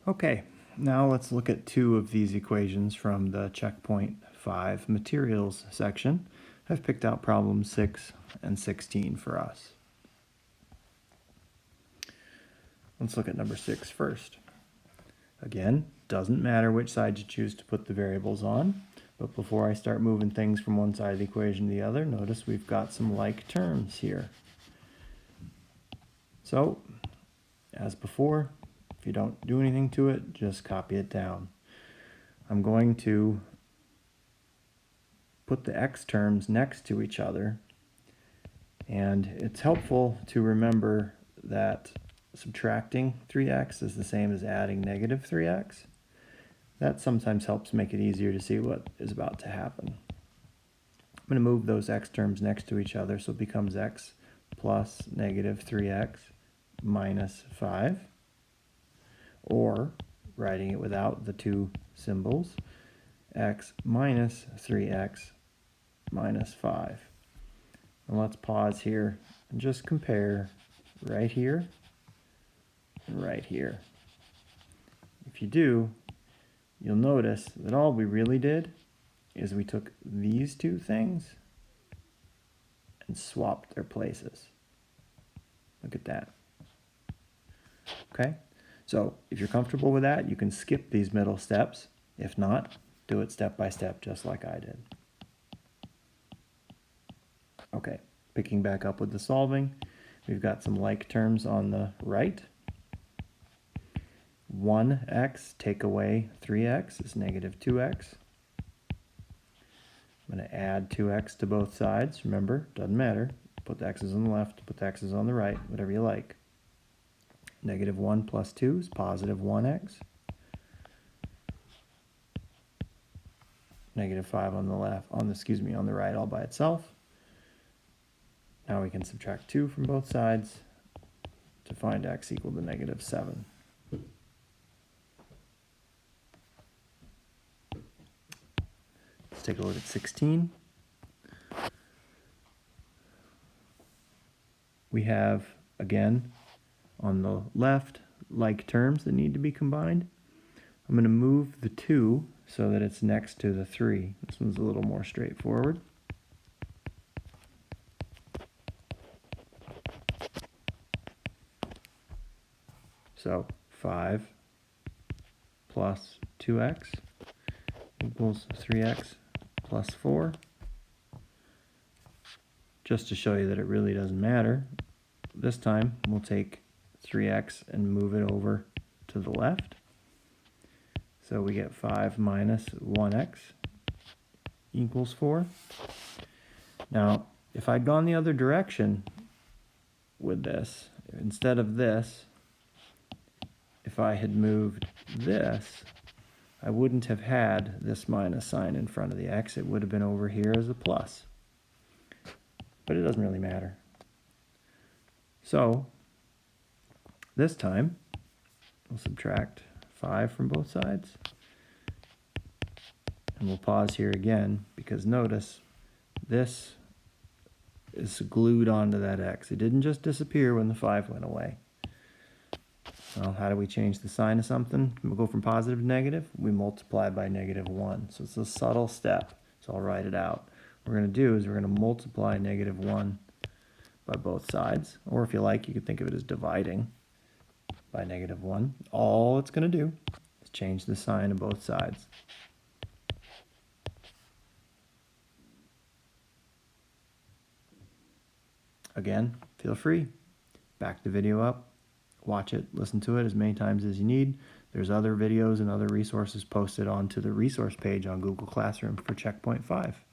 Okay, now let's look at two of these equations from the checkpoint 5 materials section. I've picked out problems 6 and 16 for us. Let's look at number 6 first. Again, doesn't matter which side you choose to put the variables on, but before I start moving things from one side of the equation to the other, notice we've got some like terms here. So, as before, if you don't do anything to it, just copy it down. I'm going to put the x terms next to each other, and it's helpful to remember that subtracting 3x is the same as adding negative 3x. That sometimes helps make it easier to see what is about to happen. I'm going to move those x terms next to each other so it becomes x plus negative 3x minus 5, or writing it without the two symbols, x minus 3x minus 5. And let's pause here and just compare right here and right here. If you do, you'll notice that all we really did is we took these two things and swapped their places. Look at that. Okay, so if you're comfortable with that, you can skip these middle steps. If not, do it step by step just like I did. Okay, picking back up with the solving, we've got some like terms on the right. 1x take away 3x is negative 2x. I'm going to add 2x to both sides. Remember, doesn't matter. Put the x's on the left, put the x's on the right, whatever you like. Negative 1 plus 2 is positive 1x. Negative 5 on the left, on the right all by itself. Now we can subtract 2 from both sides to find x equal to negative 7. Let's take a look at 16. We have, again, on the left, like terms that need to be combined. I'm going to move the 2 so that it's next to the 3. This one's a little more straightforward. So 5 plus 2x equals 3x plus 4. Just to show you that it really doesn't matter, this time we'll take 3x and move it over to the left. So we get 5 minus 1x equals 4. Now, if I'd gone the other direction with this, instead of this, if I had moved this, I wouldn't have had this minus sign in front of the x. It would have been over here as a plus. But it doesn't really matter. So, this time, we'll subtract 5 from both sides. And we'll pause here again, because notice, this is glued onto that x. It didn't just disappear when the 5 went away. Well, how do we change the sign of something? We'll go from positive to negative. We multiply by negative 1. So it's a subtle step. So I'll write it out. What we're going to do is we're going to multiply negative 1 by both sides. Or if you like, you could think of it as dividing by negative 1. All it's going to do is change the sign of both sides. Again, feel free. Back the video up. Watch it, listen to it as many times as you need. There's other videos and other resources posted onto the resource page on Google Classroom for Checkpoint 5.